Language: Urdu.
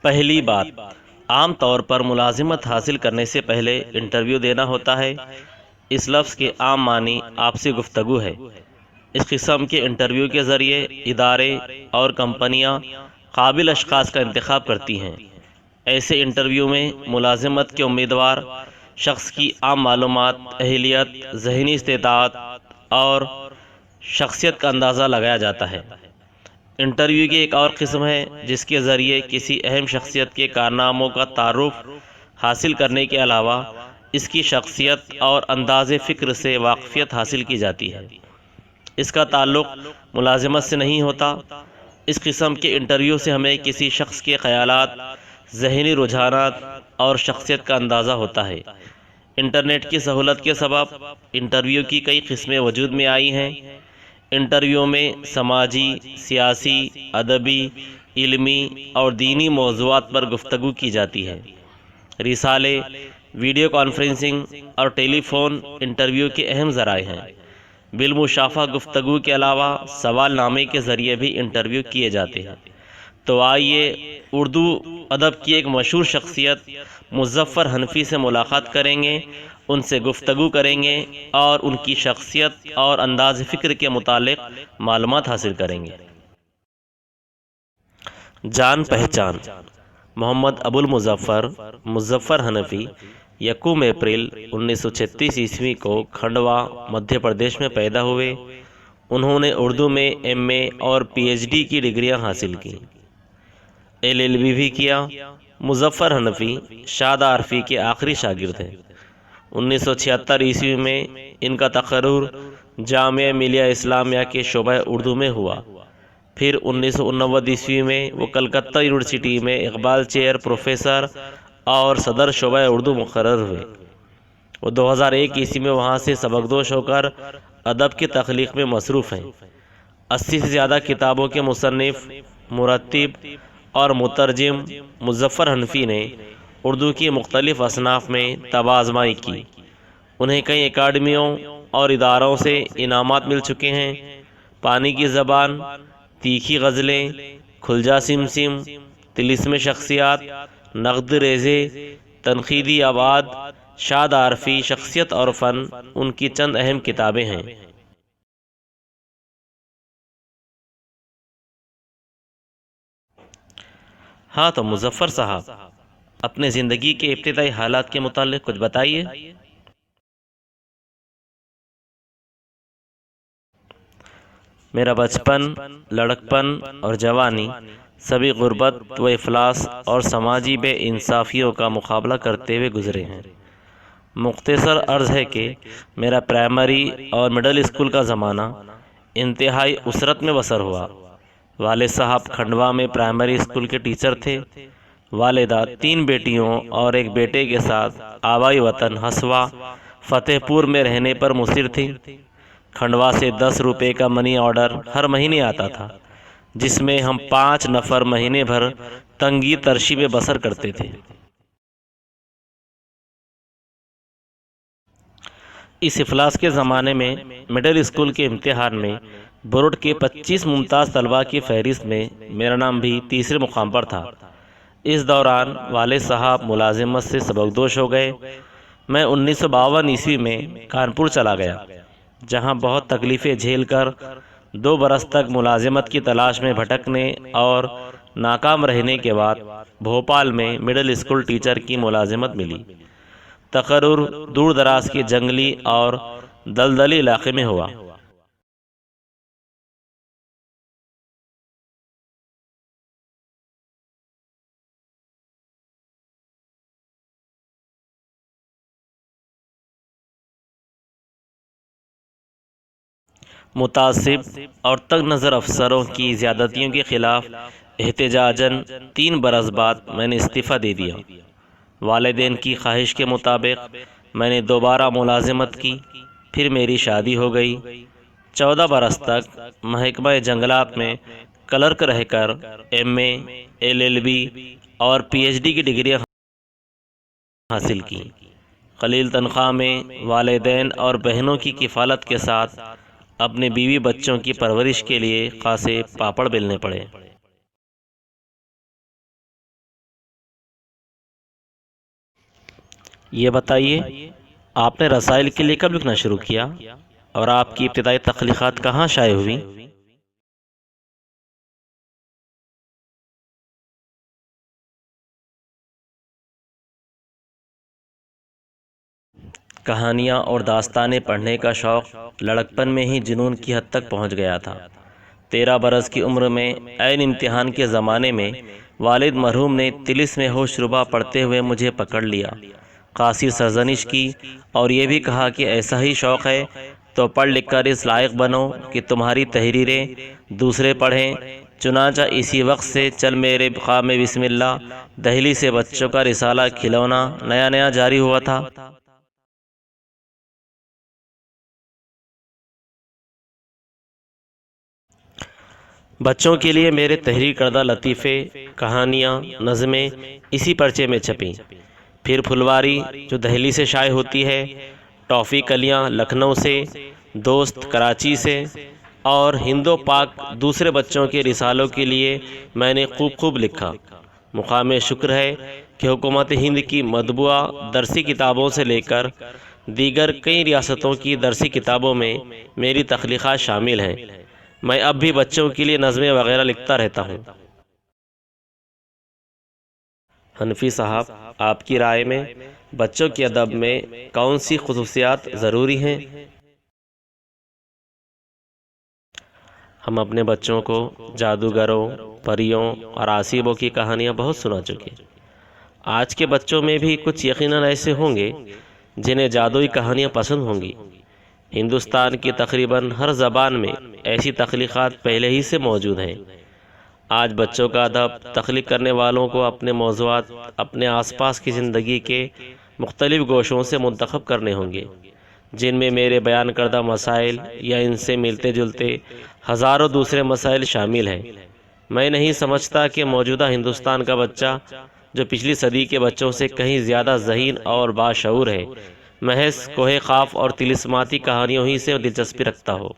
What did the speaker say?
پہلی بات، عام طور پر ملازمت حاصل کرنے سے پہلے انٹرویو دینا ہوتا ہے۔ اس لفظ کے عام معنی آپسی گفتگو ہے۔ اس قسم کے انٹرویو کے ذریعے ادارے اور کمپنیاں قابل اشخاص کا انتخاب کرتی ہیں۔ ایسے انٹرویو میں ملازمت کے امیدوار شخص کی عام معلومات، اہلیت، ذہنی استطاعت اور شخصیت کا اندازہ لگایا جاتا ہے۔ انٹرویو کی ایک اور قسم ہے جس کے ذریعے کسی اہم شخصیت کے کارناموں کا تعارف حاصل کرنے کے علاوہ اس کی شخصیت اور انداز فکر سے واقفیت حاصل کی جاتی ہے۔ اس کا تعلق ملازمت سے نہیں ہوتا۔ اس قسم کے انٹرویو سے ہمیں کسی شخص کے خیالات، ذہنی رجحانات اور شخصیت کا اندازہ ہوتا ہے۔ انٹرنیٹ کی سہولت کے سبب انٹرویو کی کئی قسمیں وجود میں آئی ہیں۔ انٹرویو میں سماجی، سیاسی، ادبی، علمی اور دینی موضوعات پر گفتگو کی جاتی ہے۔ رسالے، ویڈیو کانفرنسنگ اور ٹیلی فون انٹرویو کے اہم ذرائع ہیں۔ بالمشافہہ گفتگو کے علاوہ سوال نامے کے ذریعے بھی انٹرویو کیے جاتے ہیں۔ تو آئیے اردو ادب کی ایک مشہور شخصیت مظفر حنفی سے ملاقات کریں گے، ان سے گفتگو کریں گے اور ان کی شخصیت اور انداز فکر کے متعلق معلومات حاصل کریں گے۔ جان پہچان: محمد ابو المظفر مظفر حنفی 1 اپریل 1936 عیسوی کو کھنڈوا، مدھیہ پردیش میں پیدا ہوئے۔ انہوں نے اردو میں ایم اے اور پی ایچ ڈی کی ڈگریاں حاصل کیں، LLB بھی کیا۔ مظفر حنفی شاد عارفی کے آخری شاگرد ہیں۔ 1976 عیسوی میں ان کا تقرر جامعہ ملیہ اسلامیہ کے شعبہ اردو میں ہوا۔ پھر 1989 عیسوی میں وہ کلکتہ یونیورسٹی میں اقبال چیئر پروفیسر اور صدر شعبہ اردو مقرر ہوئے۔ وہ 2001 عیسوی میں وہاں سے سبکدوش ہو کر ادب کی تخلیق میں مصروف ہیں۔ 80 سے زیادہ کتابوں کے مصنف، مرتب اور مترجم مظفر حنفی نے اردو کی مختلف اصناف میں طبع آزمائی کی۔ انہیں کئی اکیڈمیوں اور اداروں سے انعامات مل چکے ہیں۔ پانی کی زبان، تیکھی غزلیں، کھل جا سمسم، طلسم شخصیات، نقد ریزے، تنقیدی ابعاد، شاد عارفی، شخصیت اور فن ان کی چند اہم کتابیں ہیں۔ ہاں تو مظفر صاحب، اپنے زندگی کے ابتدائی حالات کے متعلق کچھ بتائیے۔ میرا بچپن، لڑکپن اور جوانی سبھی غربت و افلاس اور سماجی بے انصافیوں کا مقابلہ کرتے ہوئے گزرے ہیں۔ مختصر عرض ہے کہ میرا پرائمری اور مڈل اسکول کا زمانہ انتہائی اسرت میں بسر ہوا۔ والد صاحب کھنڈوا میں پرائمری اسکول کے ٹیچر تھے۔ والدہ 3 بیٹیوں اور 1 بیٹے کے ساتھ آبائی وطن ہسوا فتح پور میں رہنے پر مصر تھیں۔ کھنڈوا سے 10 روپے کا منی آرڈر ہر مہینے آتا تھا، جس میں ہم 5 نفر مہینے بھر تنگی ترشی میں بسر کرتے تھے۔ اس افلاس کے زمانے میں مڈل اسکول کے امتحان میں بورڈ کے 25 ممتاز طلباء کی فہرست میں میرا نام بھی تیسرے مقام پر تھا۔ اس دوران والد صاحب ملازمت سے سبکدوش ہو گئے۔ میں 1952 عیسوی میں کانپور چلا گیا، جہاں بہت تکلیفیں جھیل کر 2 برس تک ملازمت کی تلاش میں بھٹکنے اور ناکام رہنے کے بعد بھوپال میں مڈل اسکول ٹیچر کی ملازمت ملی۔ تقرر دور دراز کے جنگلی اور دلدلی علاقے میں ہوا۔ متعصب اور تنگ نظر افسروں کی زیادتیوں کے خلاف احتجاجاً 3 برس بعد میں نے استعفیٰ دے دیا۔ والدین کی خواہش کے مطابق میں نے دوبارہ ملازمت کی۔ پھر میری شادی ہو گئی۔ 14 برس تک محکمہ جنگلات میں کلرک رہ کر MA، LLB اور PhD کی ڈگریاں حاصل کی۔ قلیل تنخواہ میں والدین اور بہنوں کی کفالت کے ساتھ اپنے بیوی بچوں کی پرورش کے لیے خاصے پاپڑ بیلنے پڑے۔ یہ بتائیے، آپ نے رسائل کے لیے کب لکھنا شروع کیا اور آپ کی ابتدائی تخلیقات کہاں شائع ہوئی؟ کہانیاں اور داستانیں پڑھنے کا شوق لڑکپن میں ہی جنون کی حد تک پہنچ گیا تھا۔ 13 برس کی عمر میں عین امتحان کے زمانے میں والد مرحوم نے طلسم ہوش ربا پڑھتے ہوئے مجھے پکڑ لیا، خاصی سرزنش کی اور یہ بھی کہا کہ ایسا ہی شوق ہے تو پڑھ لکھ کر اس لائق بنو کہ تمہاری تحریریں دوسرے پڑھیں۔ چنانچہ اسی وقت سے چل میرے قام بسم اللہ دہلی سے بچوں کا رسالہ کھلونا نیا نیا جاری ہوا تھا۔ بچوں کے لیے میرے تحریر کردہ لطیفے، کہانیاں، نظمیں اسی پرچے میں چھپیں۔ پھر پھلواری جو دہلی سے شائع ہوتی ہے، ٹافی کلیاں لکھنؤ سے، دوست کراچی سے، اور ہندو پاک دوسرے بچوں کے رسالوں کے لیے میں نے خوب لکھا۔ مقام شکر ہے کہ حکومت ہند کی مطبوعہ درسی کتابوں سے لے کر دیگر کئی ریاستوں کی درسی کتابوں میں میری تخلیقات شامل ہیں۔ میں اب بھی بچوں کے لیے نظمیں وغیرہ لکھتا رہتا ہوں۔ حنفی صاحب، آپ کی رائے میں بچوں کے ادب میں کون سی خصوصیات ضروری ہیں؟ ہم اپنے بچوں کو جادوگروں، پریوں اور آسیبوں کی کہانیاں بہت سنا چکے۔ آج کے بچوں میں بھی کچھ یقیناً ایسے ہوں گے جنہیں جادوئی کہانیاں پسند ہوں گی۔ ہندوستان کی تقریباً ہر زبان میں ایسی تخلیقات پہلے ہی سے موجود ہیں۔ آج بچوں کا ادب تخلیق کرنے والوں کو اپنے موضوعات اپنے آس پاس کی زندگی کے مختلف گوشوں سے منتخب کرنے ہوں گے، جن میں میرے بیان کردہ مسائل یا ان سے ملتے جلتے ہزاروں دوسرے مسائل شامل ہیں۔ میں نہیں سمجھتا کہ موجودہ ہندوستان کا بچہ، جو پچھلی صدی کے بچوں سے کہیں زیادہ ذہین اور باشعور ہے، محض کوہ قاف اور طلسماتی کہانیوں ہی سے دلچسپی رکھتا ہو۔